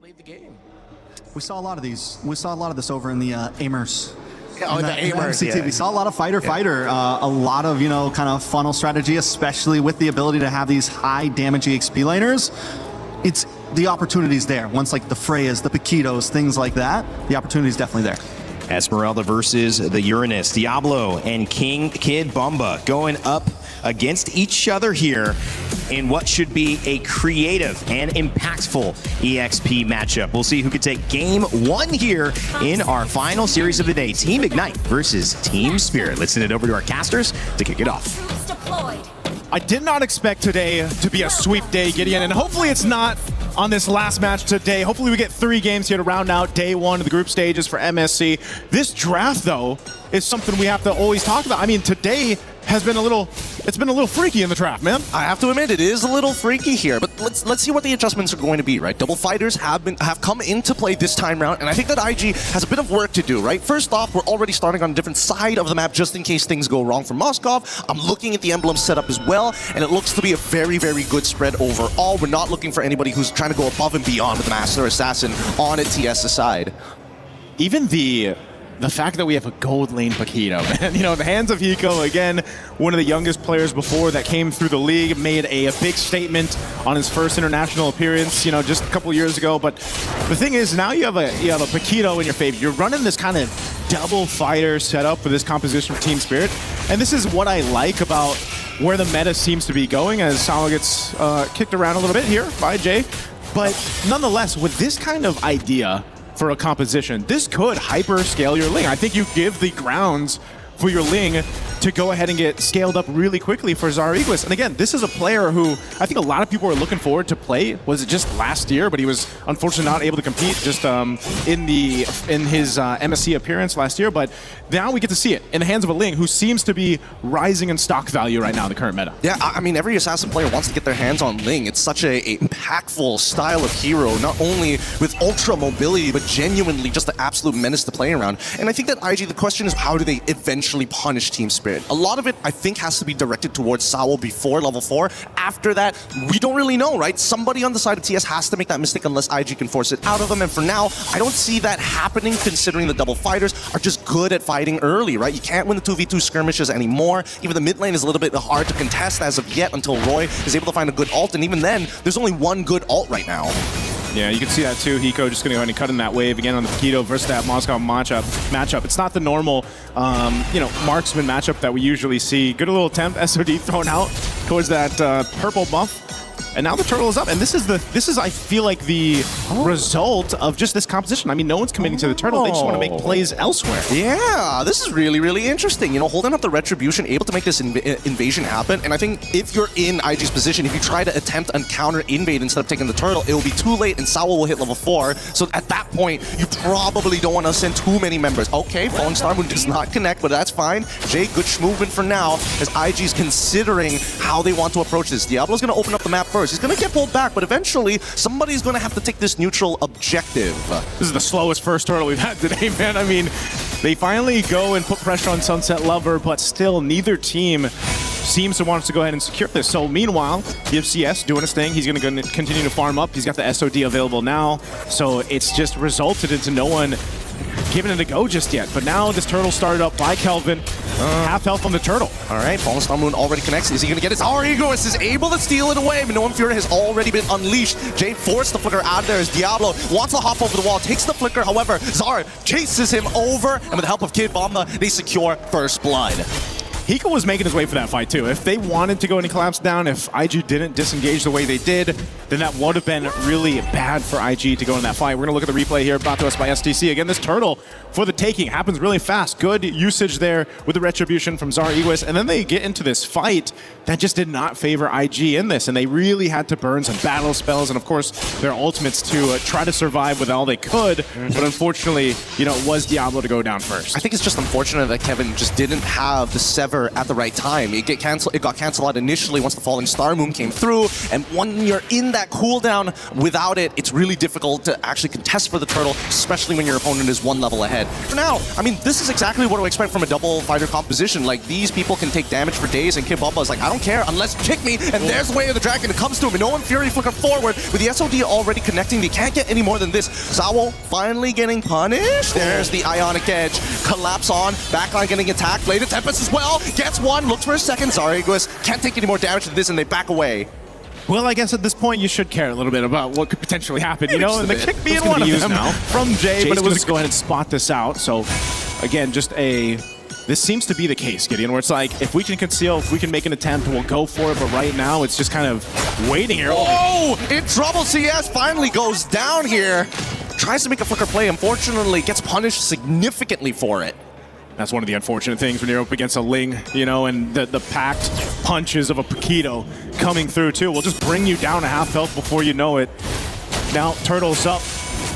played the game. We saw a lot of these. We saw a lot of this over in the Amers. Oh, the Amers, MCT. yeah. We saw a lot of fighter, a lot of, kind of funnel strategy, especially with the ability to have these high damage EXP laners. It's the opportunities there. Once like the Freyas, the Paquitos, things like that, the opportunity is definitely there. Esmeralda versus the Uranus, Diablo and King Kid Bumba going up against each other here in what should be a creative and impactful EXP matchup. We'll see who can take game one here in our final series of the day. Team Ignite versus Team Spirit. Let's send it over to our casters to kick it off. I did not expect today to be a sweep day, Gideon, and hopefully it's not on this last match today. Hopefully we get 3 games here to round out day 1 of the group stages for MSC. This draft, though, is something we have to always talk about. I mean, today has been it's been a little freaky in the draft, man. I have to admit, it is a little freaky here, but let's see what the adjustments are going to be, right? Double fighters have come into play this time round, and I think that IG has a bit of work to do, right? First off, we're already starting on a different side of the map just in case things go wrong for Moskov. I'm looking at the emblem setup as well, and it looks to be a very, very good spread overall. We're not looking for anybody who's trying to go above and beyond with the Master Assassin on a TS side. Even the fact that we have a gold lane Paquito, man. The hands of Hiko, again, one of the youngest players before that came through the league, made a big statement on his first international appearance, just a couple years ago. But the thing is, now you have a Paquito in your favor. You're running this kind of double fighter setup for this composition for Team Spirit. And this is what I like about where the meta seems to be going as Salo gets kicked around a little bit here by Jay. But nonetheless, with this kind of idea for a composition, this could hyper scale your Ling. I think you give the grounds for your Ling to go ahead and get scaled up really quickly for Zariguis. And again, this is a player who I think a lot of people are looking forward to play. Was it just last year, but he was unfortunately not able to compete just in his MSC appearance last year. But now we get to see it in the hands of a Ling who seems to be rising in stock value right now in the current meta. Yeah, I mean, every Assassin player wants to get their hands on Ling. It's such a impactful style of hero, not only with ultra mobility, but genuinely just the absolute menace to play around. And I think that IG, the question is, how do they eventually punish Team Spirit? A lot of it, I think, has to be directed towards Sawo before level 4. After that, we don't really know, right? Somebody on the side of TS has to make that mistake unless IG can force it out of them. And for now, I don't see that happening, considering the double fighters are just good at fighting early, right? You can't win the 2v2 skirmishes anymore. Even the mid lane is a little bit hard to contest as of yet until Roy is able to find a good ult. And even then, there's only one good ult right now. Yeah, you can see that too. Hiko just going to go ahead and cut in that wave again on the Paquito versus that Moskov matchup. It's not the normal, marksman matchup that we usually see. Good little attempt, SOD thrown out towards that purple buff. And now the turtle is up, and this is I feel like the result of just this composition. I mean, no one's committing to the turtle; they just want to make plays elsewhere. Yeah, this is really, really interesting. Holding up the retribution, able to make this invasion happen. And I think if you're in IG's position, if you try to attempt a counter invade instead of taking the turtle, it will be too late, and Sawo will hit level 4. So at that point, you probably don't want to send too many members. Okay, Falling Star Moon does not connect, but that's fine. Jay, good movement for now, as IG's considering how they want to approach this. Diablo's going to open up the map first. He's going to get pulled back, but eventually somebody's going to have to take this neutral objective. This is the slowest first turtle we've had today, man. I mean, they finally go and put pressure on Sunset Lover, but still neither team seems to want us to go ahead and secure this. So meanwhile, you have CS doing his thing. He's going to continue to farm up. He's got the SOD available now. So it's just resulted into no one giving it a go just yet. But now this turtle started up by Kelvin. Half health on the turtle. All right, Fallen Star Moon already connects. Is he going to get it? Zariguis is able to steal it away, but Noam Fury has already been unleashed. Jay forced the flicker out of there as Diablo wants to hop over the wall, takes the flicker. However, Zar chases him over, and with the help of Kid Bomba, they secure first blood. Hiko was making his way for that fight too. If they wanted to go and collapse down, if IG didn't disengage the way they did, then that would have been really bad for IG to go in that fight. We're going to look at the replay here brought to us by STC. Again, this turtle for the taking happens really fast. Good usage there with the retribution from Zariguis, and then they get into this fight that just did not favor IG in this, and they really had to burn some battle spells and of course their ultimates to try to survive with all they could, but unfortunately, it was Diablo to go down first. I think it's just unfortunate that Kevin just didn't have the sever never at the right time. It got canceled out initially once the Falling Star Moon came through, and when you're in that cooldown, without it, it's really difficult to actually contest for the turtle, especially when your opponent is one level ahead. For now, I mean, this is exactly what I expect from a double fighter composition. Like, these people can take damage for days, and Kid Bubba is like, I don't care unless you kick me, and there's the way of the dragon. It comes to him, and no one Fury flicker forward. With the SOD already connecting, they can't get any more than this. Zawo finally getting punished. There's the Ionic Edge. Collapse on, backline getting attacked. Bladed Tempest as well. Gets one, looks for a second. Zaryaguis can't take any more damage than this, and they back away. Well, I guess at this point you should care a little bit about what could potentially happen, you know, and the kick being one of them now from Jay, Jay's but it was gonna go ahead and spot this out. So, again, this seems to be the case, Gideon, where it's like, if we can conceal, if we can make an attempt, we'll go for it, but right now it's just kind of waiting here. Oh, in trouble. CS finally goes down here. Tries to make a flicker play, unfortunately gets punished significantly for it. That's one of the unfortunate things when you're up against a Ling, you know, and the packed punches of a Paquito coming through too will just bring you down to half health before you know it. Now, Turtle's up.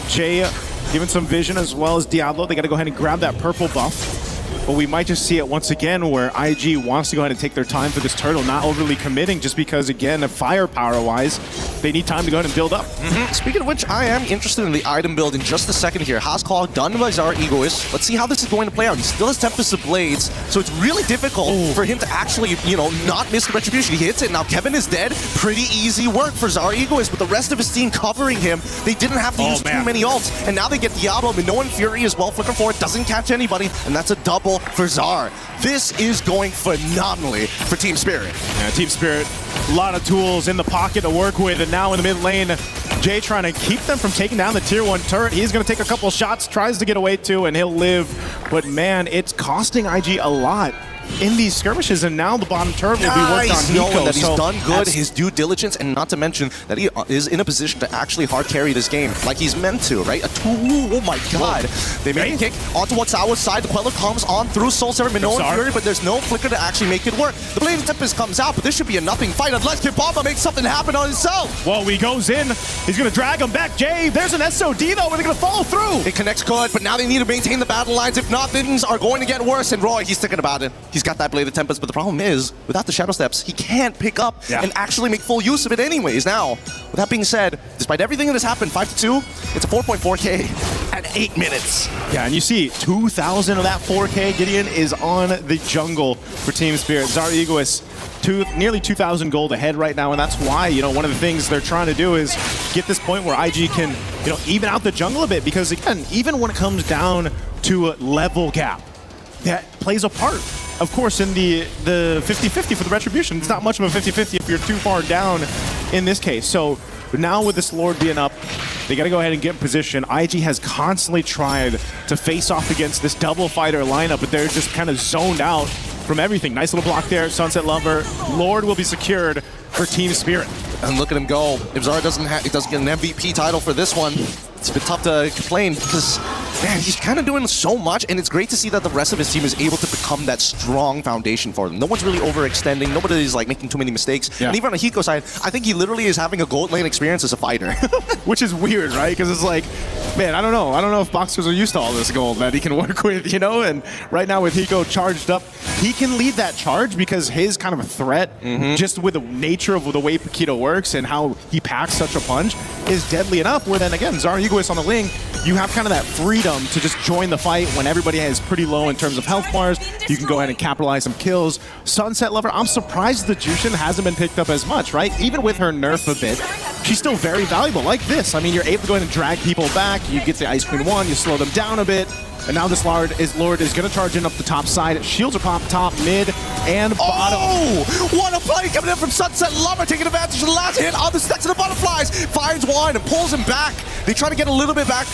Jay giving some vision as well as Diablo. They got to go ahead and grab that purple buff. But we might just see it once again where IG wants to go ahead and take their time for this turtle, not overly committing just because, again, firepower-wise, they need time to go ahead and build up. Speaking of which, I am interested in the item build in just a second here. Hascall done by Zaryaguis. Let's see how this is going to play out. He still has Tempest of Blades, so it's really difficult for him to actually, you know, not miss the retribution. He hits it. Now Kevin is dead. Pretty easy work for Zaryaguis, but the rest of his team covering him. They didn't have to use too many ults, and now they get Diablo. Minoan Fury as well. Flicker forward, doesn't catch anybody, and that's a double for Zar. This is going phenomenally for Team Spirit. Yeah, Team Spirit, a lot of tools in the pocket to work with, and now in the mid lane, Jay trying to keep them from taking down the tier 1 turret. He's going to take a couple shots, tries to get away too, and he'll live. But man, it's costing IG a lot in these skirmishes, and now the bottom turret will be worked on. Knowing that he's done good, his due diligence, and not to mention that he is in a position to actually hard carry this game like he's meant to, right? Oh my god. They make a kick onto Watsawa's side. The Queller comes on through Soul Server, Minoan Fury, but there's no flicker to actually make it work. The Blade of Tempest comes out, but this should be a nothing fight unless Kibamba makes something happen on himself. Well, he goes in. He's going to drag him back. Jay, there's an SOD though, but they're going to follow through. It connects good, but now they need to maintain the battle lines. If not, things are going to get worse. And Roy, he's thinking about it. He's got that Blade of Tempest, but the problem is, without the Shadow Steps, he can't pick up and actually make full use of it anyways. Now, with that being said, despite everything that has happened, 5-2, it's a 4.4K at 8 minutes. Yeah, and you see 2,000 of that 4K, Gideon, is on the jungle for Team Spirit. Zaryaguis, nearly 2,000 gold ahead right now, and that's why, you know, one of the things they're trying to do is get this point where IG can, you know, even out the jungle a bit, because again, even when it comes down to a level gap, that plays a part. Of course, in the 50-50 for the Retribution, it's not much of a 50-50 if you're too far down in this case. So now with this Lord being up, they got to go ahead and get in position. IG has constantly tried to face off against this double fighter lineup, but they're just kind of zoned out from everything. Nice little block there, Sunset Lover. Lord will be secured for Team Spirit. And look at him go. If Zara doesn't get an MVP title for this one, it's a bit tough to complain because, man, he's kind of doing so much, and it's great to see that the rest of his team is able to become that strong foundation for them. No one's really overextending. Nobody's like making too many mistakes. Yeah. And even on the Hiko side, I think he literally is having a gold lane experience as a fighter. Which is weird, right? Because it's like, man, I don't know. I don't know if boxers are used to all this gold that he can work with, you know? And right now with Hiko charged up, he can lead that charge because his kind of a threat, just with the nature of the way Paquito works and how he packs such a punch, is deadly enough where then again, Zaryaguis on the Ling, you have kind of that freedom to just join the fight when everybody is pretty low in terms of health bars. You can go ahead and capitalize some kills. Sunset Lover, I'm surprised the Jushin hasn't been picked up as much, right? Even with her nerf a bit, she's still very valuable. Like this, I mean, you're able to go ahead and drag people back. You get the Ice Queen 1, you slow them down a bit. And now this Lord is going to charge in up the top side. Shields are popped top, mid, and bottom. Oh! What a play coming in from Sunset Lover, taking advantage of the last hit on the stacks of the butterflies. Finds one and pulls him back. They try to get a little bit back.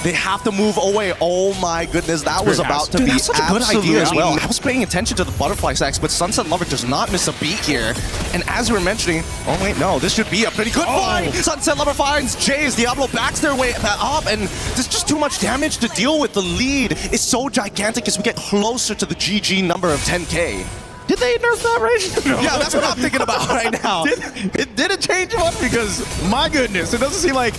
They have to move away. Oh my goodness, that was about to be such a good idea as well. I was paying attention to the butterfly stacks, but Sunset Lover does not miss a beat here. And as we were mentioning, oh wait, no, this should be a pretty good fight. Sunset Lover finds Jays. Diablo backs their way up, and there's just too much damage to deal with. The lead is so gigantic as we get closer to the GG number of 10K. Did they nerf that range? No. Yeah, that's what I'm thinking about right now. Did it change much? Because, my goodness, it doesn't seem like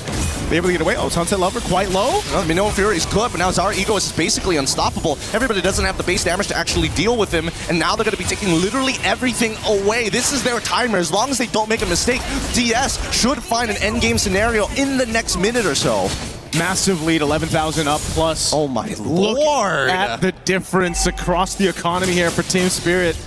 able to get away. Oh, Sunset Lover quite low. Well, Minnow Fury is good, but now Zara Ego is basically unstoppable. Everybody doesn't have the base damage to actually deal with him, and now they're going to be taking literally everything away. This is their timer. As long as they don't make a mistake, DS should find an endgame scenario in the next minute or so. Massive lead, 11,000 up plus. Oh my Look lord! at the difference across the economy here for Team Spirit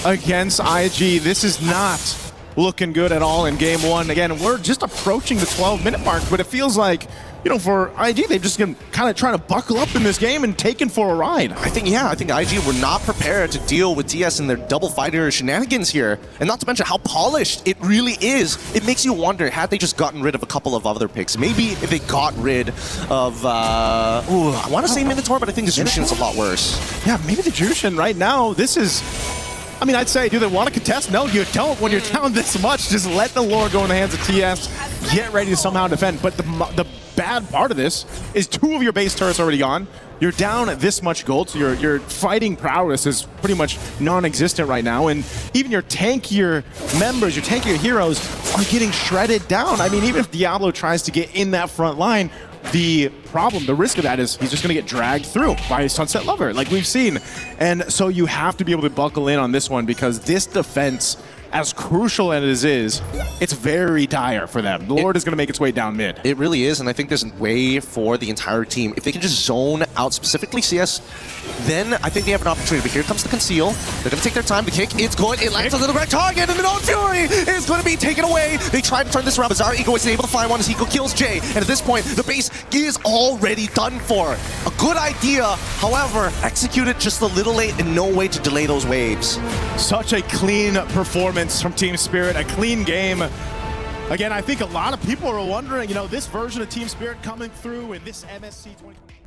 against IG. This is not looking good at all in game one. Again, we're just approaching the 12-minute mark, but it feels like, you know, for IG, they've just been kind of trying to buckle up in this game and taken for a ride. I think IG were not prepared to deal with DS and their double fighter shenanigans here. And not to mention how polished it really is. It makes you wonder, had they just gotten rid of a couple of other picks? Maybe if they got rid of, I want to say Minotaur, but I think the Jushin's a lot worse. Yeah, maybe the Jushin right now, this is, I mean, I'd say, do they want to contest? No, you don't. When you're down this much, just let the lore go in the hands of TS. Get ready to somehow defend. But the bad part of this is 2 of your base turrets already gone. You're down this much gold, so your fighting prowess is pretty much non-existent right now. And even your tankier members, your tankier heroes are getting shredded down. I mean, even if Diablo tries to get in that front line, the problem, the risk of that is he's just going to get dragged through by Sunset Lover, like we've seen. And so you have to be able to buckle in on this one, because this defense, as crucial as it is, it's very dire for them. The Lord is going to make its way down mid. It really is, and I think there's a way for the entire team. If they can just zone out specifically CS, then I think they have an opportunity. But here comes the conceal. They're going to take their time. The kick, it's good. It lands on the correct target, and Minnow Fury is going to be taken away. They try to turn this around, but Zara Ego is able to find one as Ego kills Jay. And at this point, the base is already done for. A good idea, however, executed just a little late and no way to delay those waves. Such a clean performance from Team Spirit, a clean game. Again, I think a lot of people are wondering, you know, this version of Team Spirit coming through in this MSC 2020.